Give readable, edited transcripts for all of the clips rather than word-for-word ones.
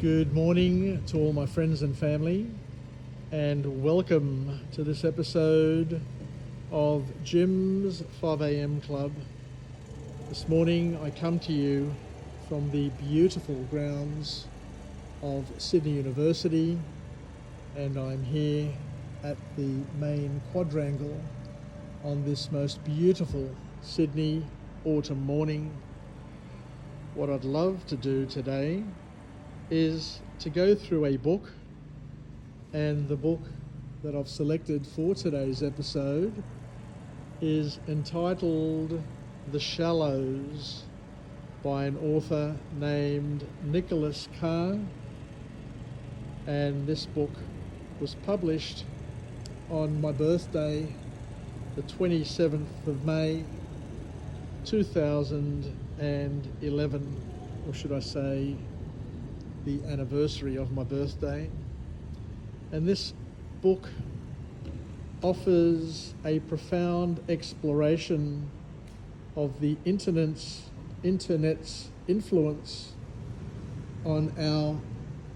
Good morning to all my friends and family, and welcome to this episode of Jim's 5am Club. This morning I come to you from the beautiful grounds of Sydney University, and I'm here at the main quadrangle on this most beautiful Sydney autumn morning. What I'd love to do today is to go through a book, and the book that I've selected for today's episode is entitled The Shallows by an author named Nicholas Carr, and this book was published on my birthday, the 27th of May 2011, or should I say the anniversary of my birthday. And this book offers a profound exploration of the internet's influence on our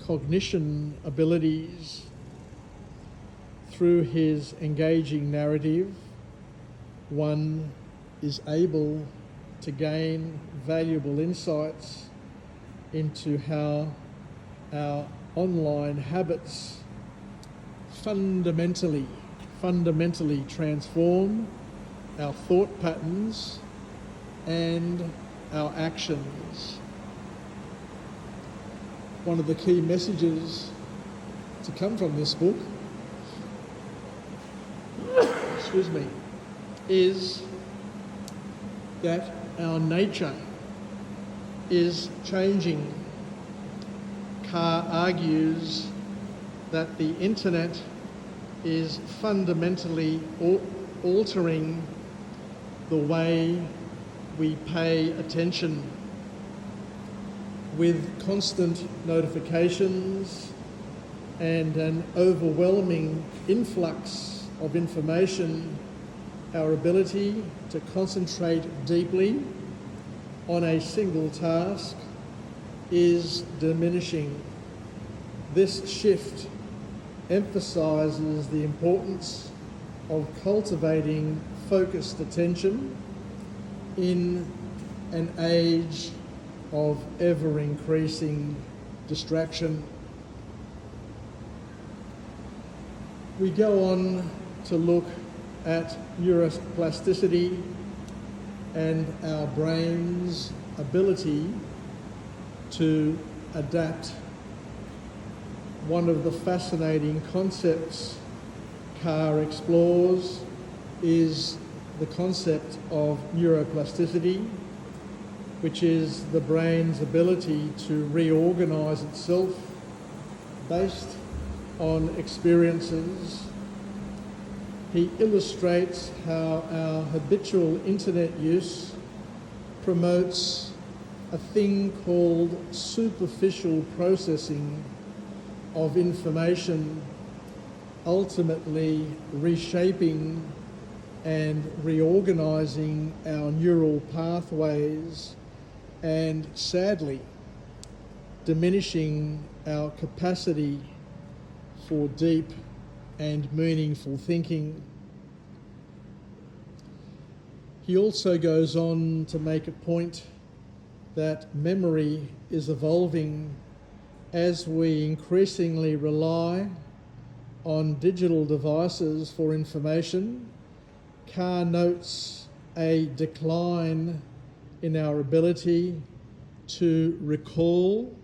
cognition abilities. Through his engaging narrative, one is able to gain valuable insights into how our online habits fundamentally transform our thought patterns and our actions. One of the key messages to come from this book, is that our nature is changing. Carr argues that the internet is fundamentally altering the way we pay attention. With constant notifications and an overwhelming influx of information, our ability to concentrate deeply on a single task is diminishing. This shift emphasises the importance of cultivating focused attention in an age of ever-increasing distraction. We go on to look at neuroplasticity and our brain's ability to adapt. One of the fascinating concepts Carr explores is the concept of neuroplasticity, which is the brain's ability to reorganise itself based on experiences. He illustrates how our habitual internet use promotes a thing called superficial processing of information, ultimately reshaping and reorganising our neural pathways and, sadly, diminishing our capacity for deep and meaningful thinking. He also goes on to make a point that memory is evolving as we increasingly rely on digital devices for information. Carr notes a decline in our ability to recall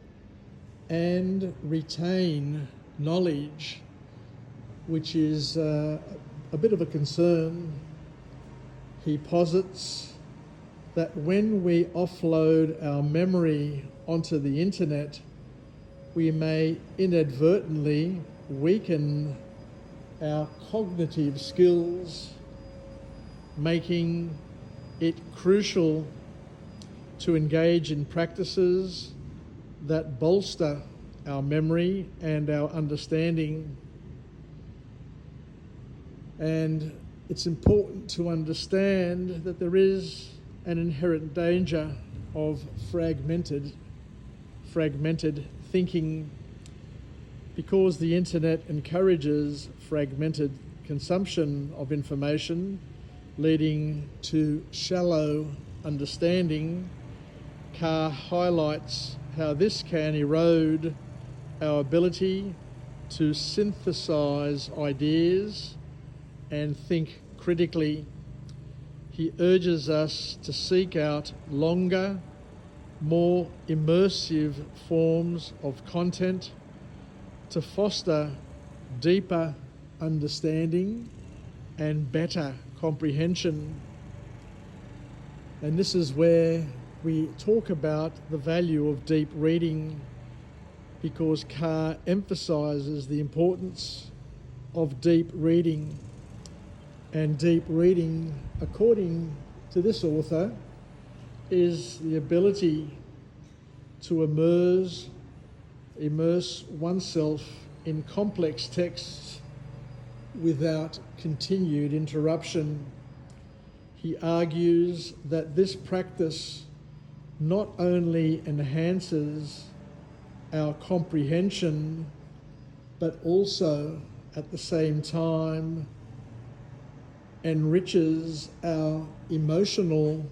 and retain knowledge, which is a bit of a concern. He posits that when we offload our memory onto the internet, we may inadvertently weaken our cognitive skills, making it crucial to engage in practices that bolster our memory and our understanding. And it's important to understand that there is an inherent danger of fragmented thinking, because the internet encourages fragmented consumption of information, leading to shallow understanding, Carr highlights how this can erode our ability to synthesize ideas and think critically. He urges us to seek out longer, more immersive forms of content to foster deeper understanding and better comprehension. And this is where we talk about the value of deep reading, because Carr emphasises the importance of deep reading. And deep reading, according to this author, is the ability to immerse oneself in complex texts without continued interruption. He argues that this practice not only enhances our comprehension, but also at the same time enriches our emotional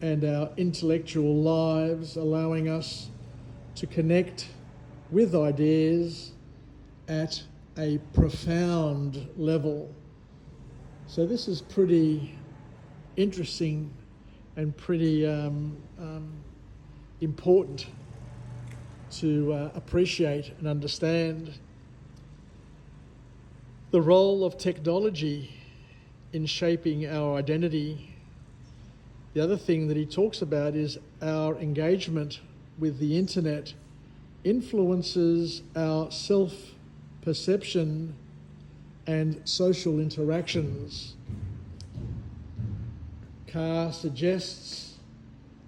and our intellectual lives, allowing us to connect with ideas at a profound level. So this is pretty interesting and pretty important to appreciate and understand. The role of technology in shaping our identity. The other thing that he talks about is our engagement with the internet influences our self-perception and social interactions. Carr suggests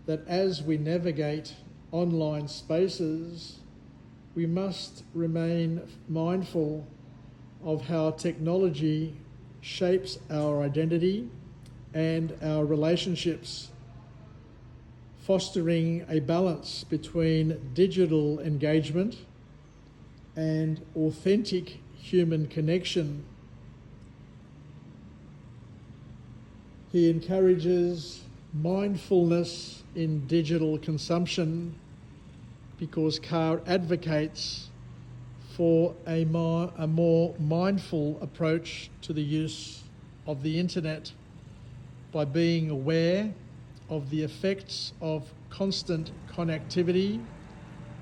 that as we navigate online spaces, we must remain mindful of how technology shapes our identity and our relationships, fostering a balance between digital engagement and authentic human connection. He encourages mindfulness in digital consumption because Carr advocates for a more mindful approach to the use of the internet by being aware of the effects of constant connectivity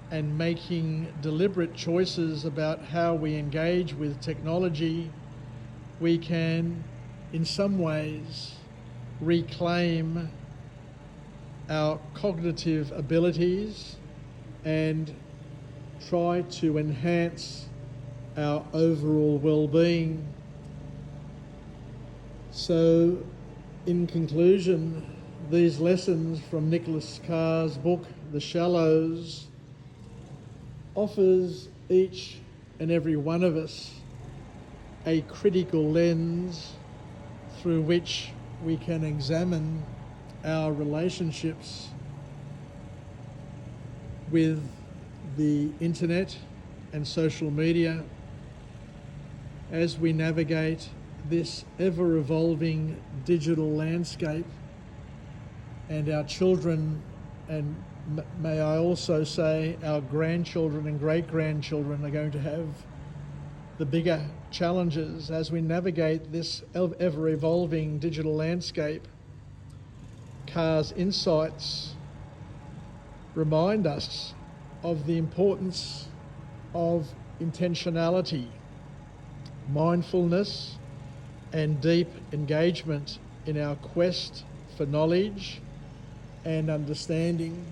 and making deliberate choices about how we engage with technology. We can, in some ways, reclaim our cognitive abilities and try to enhance our overall well-being. So, in conclusion, these lessons from Nicholas Carr's book, The Shallows, offers each and every one of us a critical lens through which we can examine our relationships with the internet and social media as we navigate this ever-evolving digital landscape. And our children, and may I also say our grandchildren and great-grandchildren, are going to have the bigger challenges as we navigate this ever-evolving digital landscape. Carr's insights remind us of the importance of intentionality, mindfulness, and deep engagement in our quest for knowledge and understanding.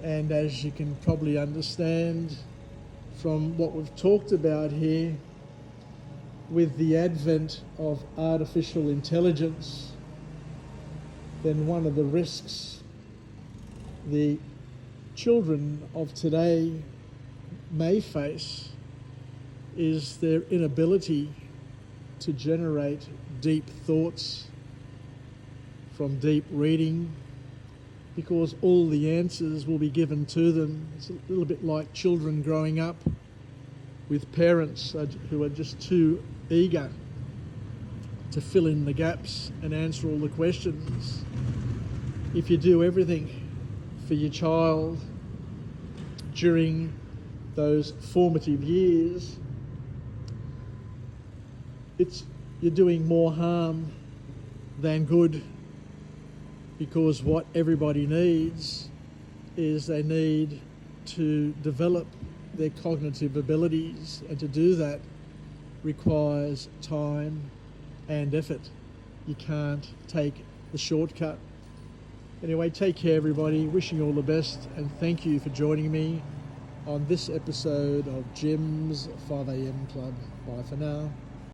And as you can probably understand from what we've talked about here, with the advent of artificial intelligence, then one of the risks the children of today may face is their inability to generate deep thoughts from deep reading, because all the answers will be given to them. It's a little bit like children growing up with parents who are just too eager to fill in the gaps and answer all the questions. If you do everything for your child during those formative years, you're doing more harm than good, because what everybody needs is they need to develop their cognitive abilities, and to do that requires time and effort. You can't take the shortcut. Anyway, take care everybody, wishing you all the best, and thank you for joining me on this episode of Jim's 5am Club. Bye for now.